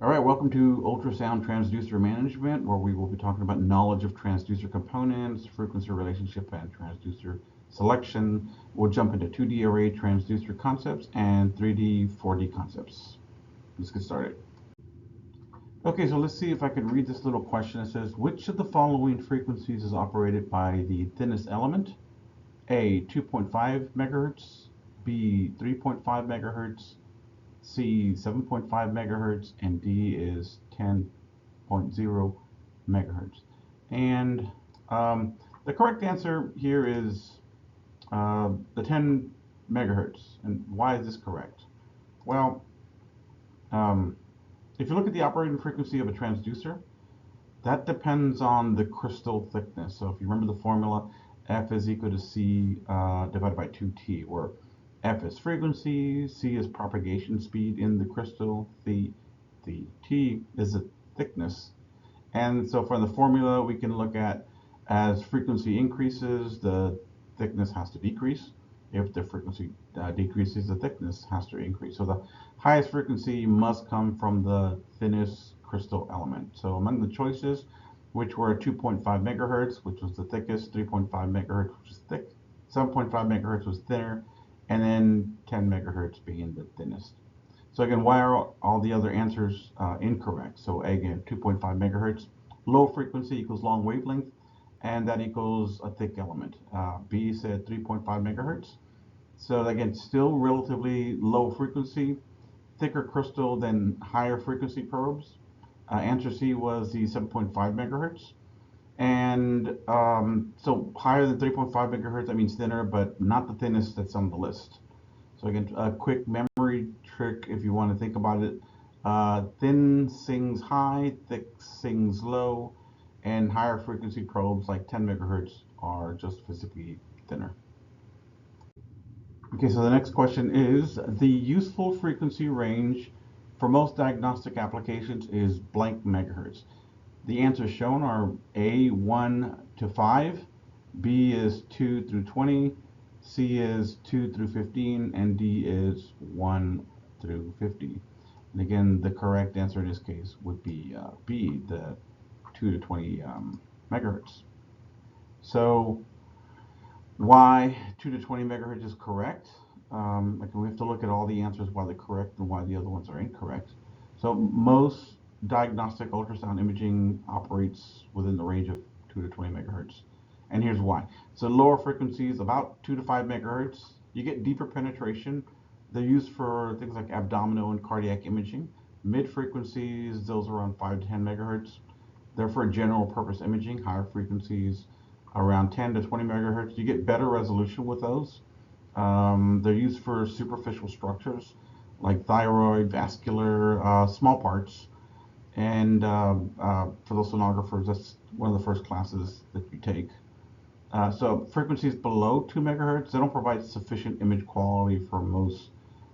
All right, welcome to Ultrasound Transducer Management, where we will be talking about knowledge of transducer components, frequency relationship, and transducer selection. We'll jump into 2D array transducer concepts and 3D, 4D concepts. Let's get started. Okay, so let's see if I can read this little question. It says, which of the following frequencies is operated by the thinnest element? A, 2.5 megahertz, B, 3.5 megahertz, C 7.5 megahertz, and D is 10.0 megahertz. And the correct answer here is the 10 megahertz. And why is this correct? Well, if you look at the operating frequency of a transducer, that depends on the crystal thickness. So if you remember the formula, F is equal to C divided by 2T, where F is frequency, C is propagation speed in the crystal, the T is the thickness. And so for the formula, we can look at as frequency increases, the thickness has to decrease. If the frequency decreases, the thickness has to increase. So the highest frequency must come from the thinnest crystal element. So among the choices, which were 2.5 megahertz, which was the thickest, 3.5 megahertz, which is thick, 7.5 megahertz was thinner, and then 10 megahertz being the thinnest. So again, why are all the other answers incorrect? So again, 2.5 megahertz, low frequency equals long wavelength, and that equals a thick element. B said 3.5 megahertz. So again, still relatively low frequency, thicker crystal than higher frequency probes. Answer C was the 7.5 megahertz. And so higher than 3.5 megahertz, that means thinner, but not the thinnest that's on the list. So again, a quick memory trick if you want to think about it. Thin sings high, thick sings low, and higher frequency probes like 10 megahertz are just physically thinner. Okay, so the next question is, the useful frequency range for most diagnostic applications is blank megahertz. The answers shown are A, 1 to 5, B is 2 through 20, C is 2 through 15, and D is 1 through 50. And again, the correct answer in this case would be B, the 2 to 20 megahertz. So why 2 to 20 megahertz is correct? We have to look at all the answers, why they're correct and why the other ones are incorrect. So most diagnostic ultrasound imaging operates within the range of 2 to 20 megahertz. And here's why. So lower frequencies, about 2 to 5 megahertz, you get deeper penetration. They're used for things like abdominal and cardiac imaging. Mid frequencies, those are around 5 to 10 megahertz. They're for general purpose imaging. Higher frequencies, around 10 to 20 megahertz. You get better resolution with those. They're used for superficial structures like thyroid, vascular, small parts. And for those sonographers, that's one of the first classes that you take. So frequencies below 2 megahertz, they don't provide sufficient image quality for most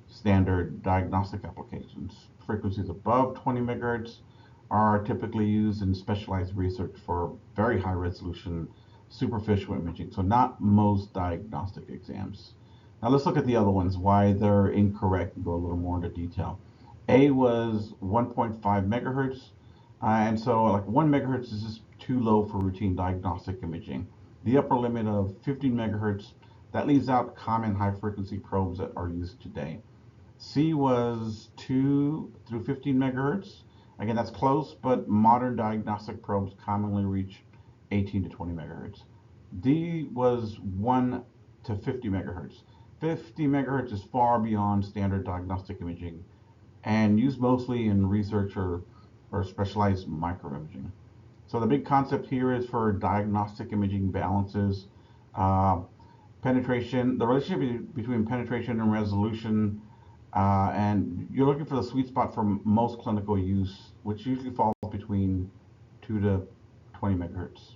standard diagnostic applications. Frequencies above 20 megahertz are typically used in specialized research for very high resolution superficial imaging, so not most diagnostic exams. Now let's look at the other ones, why they're incorrect, and go a little more into detail. A was 1.5 megahertz, and so like 1 megahertz is just too low for routine diagnostic imaging. The upper limit of 15 megahertz, that leaves out common high frequency probes that are used today. C was 2 through 15 megahertz. Again, that's close, but modern diagnostic probes commonly reach 18 to 20 megahertz. D was 1 to 50 megahertz. 50 megahertz is far beyond standard diagnostic imaging and used mostly in research or specialized microimaging. So the big concept here is for diagnostic imaging balances, penetration, the relationship between penetration and resolution, and you're looking for the sweet spot for most clinical use, which usually falls between 2 to 20 megahertz.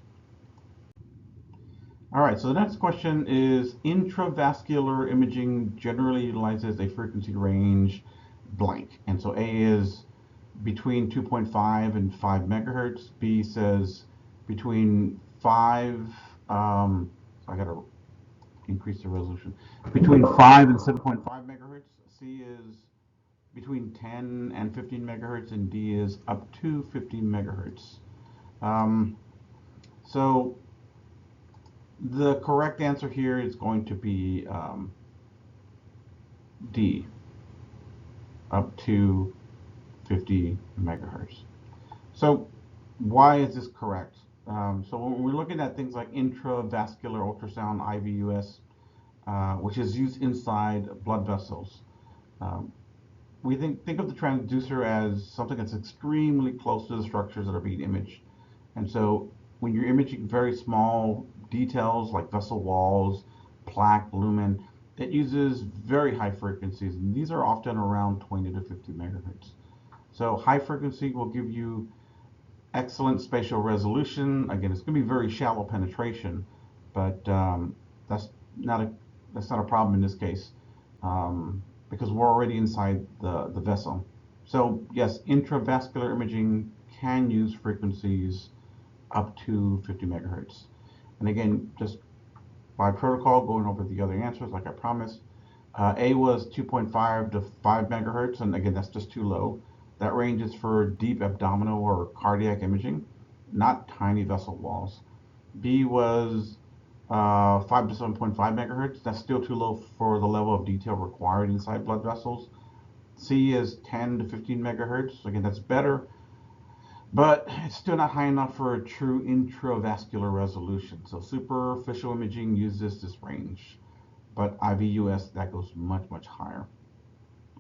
All right, so the next question is, intravascular imaging generally utilizes a frequency range blank. And so A is between 2.5 and 5 megahertz. B says between 5, so I got to increase the resolution, between 5 and 7.5 megahertz. C is between 10 and 15 megahertz, and D is up to 15 megahertz. Um, so the correct answer here is going to be D, up to 50 megahertz. So why is this correct? So when we're looking at things like intravascular ultrasound, IVUS, which is used inside blood vessels, um, we think of the transducer as something that's extremely close to the structures that are being imaged. And so when you're imaging very small details like vessel walls, plaque, lumen, it uses very high frequencies, and these are often around 20 to 50 megahertz. So high frequency will give you excellent spatial resolution. Again, it's going to be very shallow penetration, but that's not a problem in this case, because we're already inside the vessel. So yes, intravascular imaging can use frequencies up to 50 megahertz. And again, just by protocol, going over the other answers like I promised. A was 2.5 to 5 megahertz, and again, that's just too low. That range is for deep abdominal or cardiac imaging, not tiny vessel walls. B was 5 to 7.5 megahertz. That's still too low for the level of detail required inside blood vessels. C is 10 to 15 megahertz. Again, that's better, but it's still not high enough for a true intravascular resolution. So superficial imaging uses this range, but IVUS, that goes much, much higher.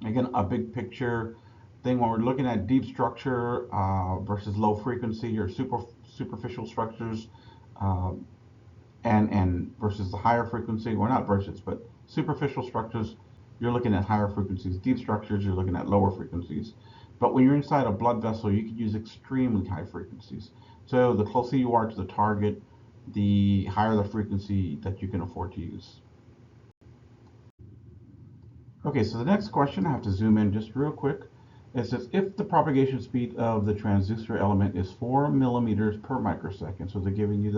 Again, a big picture thing when we're looking at deep structure versus low frequency or superficial structures, and versus the higher frequency, well, not versus, but superficial structures, you're looking at higher frequencies. Deep structures, you're looking at lower frequencies. But when you're inside a blood vessel, you can use extremely high frequencies. So the closer you are to the target, the higher the frequency that you can afford to use. Okay, so the next question, I have to zoom in just real quick. It says, if the propagation speed of the transducer element is 4 millimeters per microsecond, so they're giving you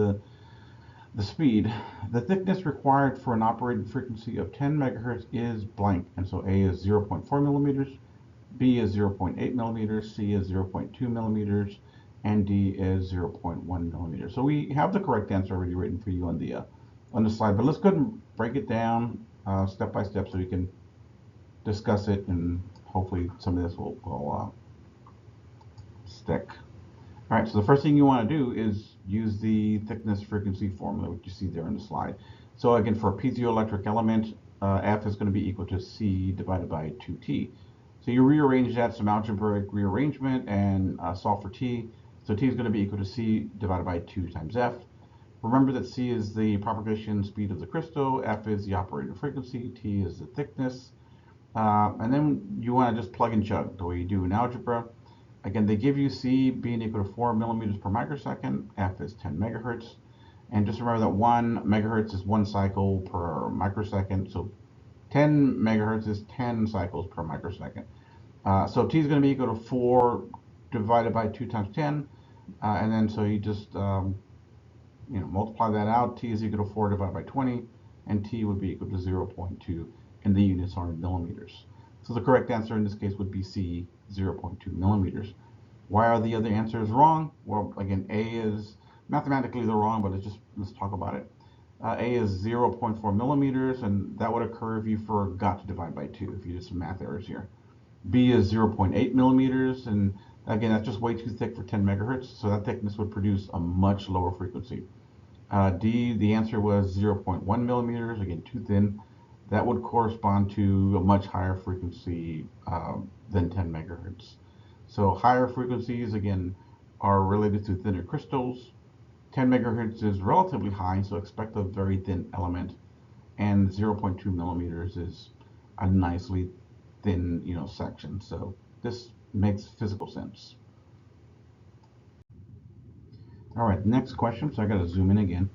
the speed, the thickness required for an operating frequency of 10 megahertz is blank. And so A is 0.4 millimeters, B is 0.8 millimeters, C is 0.2 millimeters, and D is 0.1 millimeters. So we have the correct answer already written for you on the slide, but let's go ahead and break it down step by step so we can discuss it, and hopefully some of this will stick. All right, so the first thing you want to do is use the thickness frequency formula, which you see there in the slide. So again, for a piezoelectric element, F is going to be equal to C divided by 2T. So you rearrange that, some algebraic rearrangement, and solve for T. So T is going to be equal to C divided by 2 times F. Remember that C is the propagation speed of the crystal, F is the operating frequency, T is the thickness. And then you want to just plug and chug the way you do in algebra. Again, they give you C being equal to 4 millimeters per microsecond, F is 10 megahertz. And just remember that 1 megahertz is 1 cycle per microsecond, so 10 megahertz is 10 cycles per microsecond. So T is going to be equal to 4 divided by 2 times 10, and then so you just multiply that out. T is equal to 4 divided by 20, and T would be equal to 0.2, and the units are in millimeters. So the correct answer in this case would be C, 0.2 millimeters. Why are the other answers wrong? Well, again, A is mathematically they're wrong, but let's talk about it. A is 0.4 millimeters, and that would occur if you forgot to divide by 2, if you did some math errors here. B is 0.8 millimeters, and again, that's just way too thick for 10 megahertz, so that thickness would produce a much lower frequency. D, the answer was 0.1 millimeters, again, too thin. That would correspond to a much higher frequency than 10 megahertz. So higher frequencies, again, are related to thinner crystals. 10 megahertz is relatively high, so expect a very thin element. And 0.2 millimeters is a nicely thin, section. So this makes physical sense. All right, next question. So I got to zoom in again.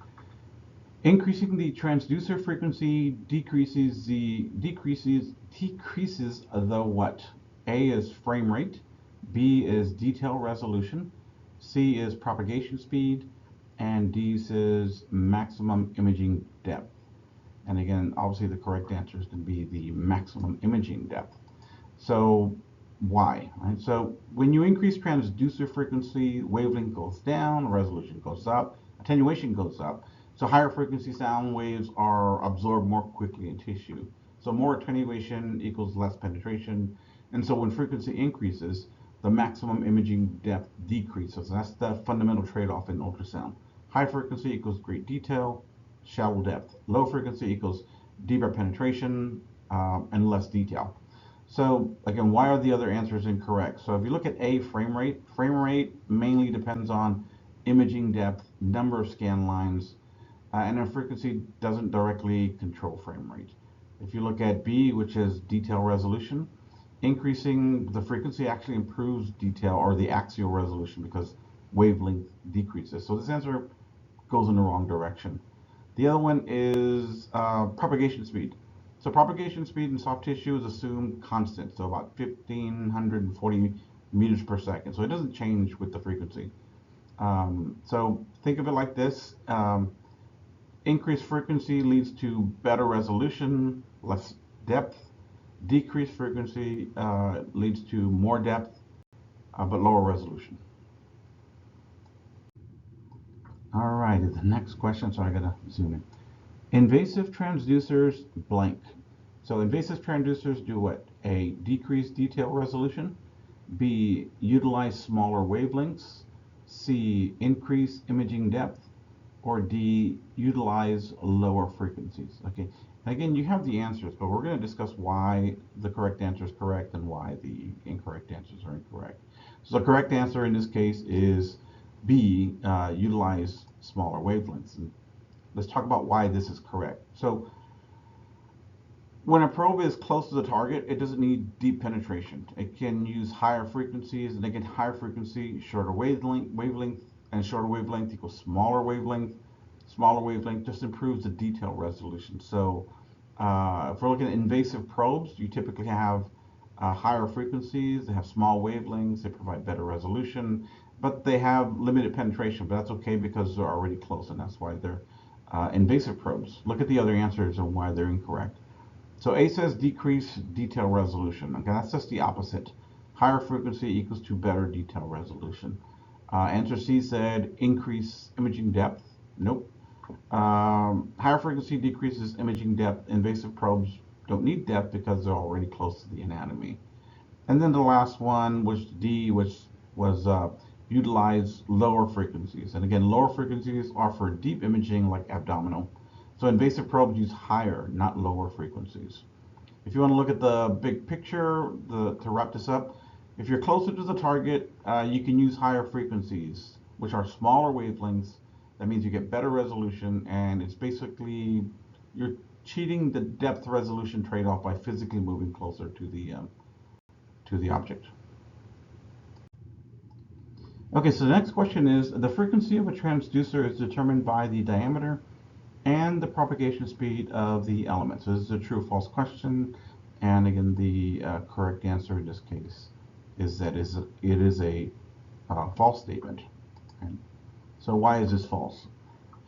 Increasing the transducer frequency decreases the what? A is frame rate, B is detail resolution, C is propagation speed, and D says maximum imaging depth. And again, obviously the correct answer is going to be the maximum imaging depth. So why, right? So when you increase transducer frequency, wavelength goes down, resolution goes up, attenuation goes up. So higher frequency sound waves are absorbed more quickly in tissue. So more attenuation equals less penetration. And so when frequency increases, the maximum imaging depth decreases. That's the fundamental trade-off in ultrasound. High frequency equals great detail, shallow depth. Low frequency equals deeper penetration and less detail. So again, why are the other answers incorrect? So if you look at A, frame rate mainly depends on imaging depth, number of scan lines, and then frequency doesn't directly control frame rate. If you look at B, which is detail resolution, increasing the frequency actually improves detail or the axial resolution because wavelength decreases. So this answer goes in the wrong direction. The other one is propagation speed. So propagation speed in soft tissue is assumed constant, so about 1,540 meters per second. So it doesn't change with the frequency. So think of it like this. Increased frequency leads to better resolution, less depth. Decreased frequency leads to more depth, but lower resolution. All right, the next question, so I gotta zoom in. Invasive transducers blank. So invasive transducers do what? A, decrease detail resolution. B, utilize smaller wavelengths. C, increase imaging depth. Or D, utilize lower frequencies. Okay, and again, you have the answers, but we're going to discuss why the correct answer is correct and why the incorrect answers are incorrect. So the correct answer in this case is B, utilize smaller wavelengths. And let's talk about why this is correct. So when a probe is close to the target, it doesn't need deep penetration. It can use higher frequencies, and again, higher frequency, shorter wavelength, and shorter wavelength equals smaller wavelength. Smaller wavelength just improves the detail resolution. So if we're looking at invasive probes, you typically have higher frequencies, they have small wavelengths, they provide better resolution, but they have limited penetration, but that's okay because they're already close, and that's why they're invasive probes. Look at the other answers and why they're incorrect. So A says decrease detail resolution. Okay, that's just the opposite. Higher frequency equals to better detail resolution. Answer C said increase imaging depth. Nope. Higher frequency decreases imaging depth. Invasive probes don't need depth because they're already close to the anatomy. And then the last one was D, which was utilize lower frequencies. And again, lower frequencies are for deep imaging like abdominal. So invasive probes use higher, not lower frequencies. If you want to look at the big picture, to wrap this up, if you're closer to the target, you can use higher frequencies, which are smaller wavelengths. That means you get better resolution, and it's basically, you're cheating the depth resolution trade-off by physically moving closer to the object. Okay, so the next question is, the frequency of a transducer is determined by the diameter and the propagation speed of the element. So this is a true or false question, and again, the correct answer in this case is that it is a false statement. Okay. So why is this false?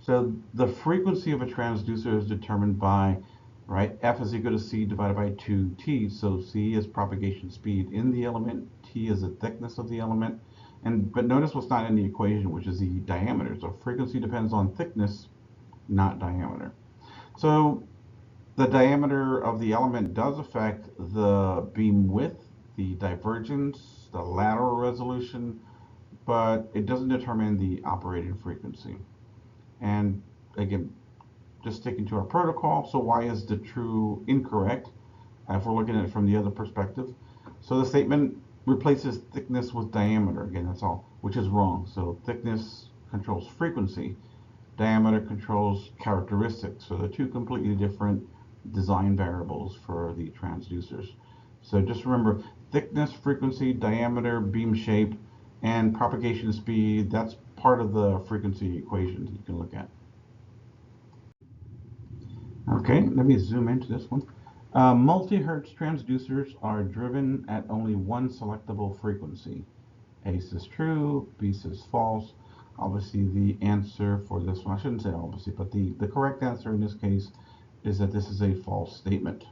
So the frequency of a transducer is determined by, right, F is equal to C divided by 2T. So C is propagation speed in the element, T is the thickness of the element, but notice what's not in the equation, which is the diameter. So frequency depends on thickness, not diameter. So the diameter of the element does affect the beam width, the divergence, the lateral resolution, but it doesn't determine the operating frequency. And again, just sticking to our protocol, so why is the true incorrect if we're looking at it from the other perspective? So the statement replaces thickness with diameter, again, that's all, which is wrong. So thickness controls frequency, diameter controls characteristics. So they're two completely different design variables for the transducers. So just remember, thickness, frequency, diameter, beam shape, and propagation speed, that's part of the frequency equation that you can look at. Okay, let me zoom into this one. Multi-hertz transducers are driven at only one selectable frequency. A says true, B says false. Obviously, the answer for this one, I shouldn't say obviously, but the correct answer in this case is that this is a false statement.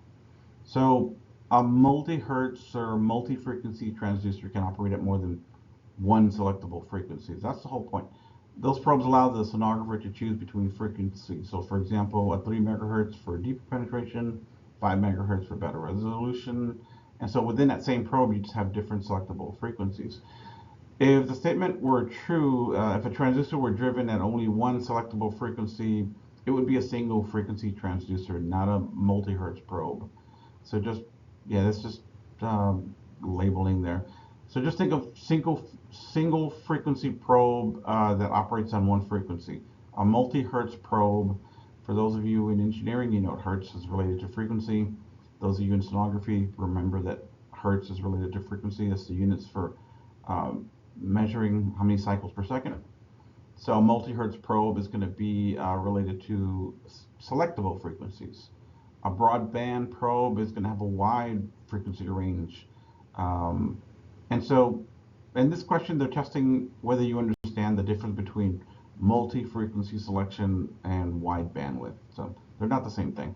So A multi-hertz or multi-frequency transducer can operate at more than one selectable frequency. That's the whole point. Those probes allow the sonographer to choose between frequencies. So, for example, at 3 megahertz for deeper penetration, 5 megahertz for better resolution. And so within that same probe, you just have different selectable frequencies. If the statement were true, if a transducer were driven at only one selectable frequency, it would be a single frequency transducer, not a multi-hertz probe. So just, yeah, that's just labeling there. So just think of single frequency probe that operates on one frequency. A multi-hertz probe, for those of you in engineering, you know what hertz is related to frequency. Those of you in sonography, remember that hertz is related to frequency. That's the units for measuring how many cycles per second. So a multi-hertz probe is going to be related to selectable frequencies. A broadband probe is going to have a wide frequency range. Um, and so in this question, they're testing whether you understand the difference between multi-frequency selection and wide bandwidth. So they're not the same thing.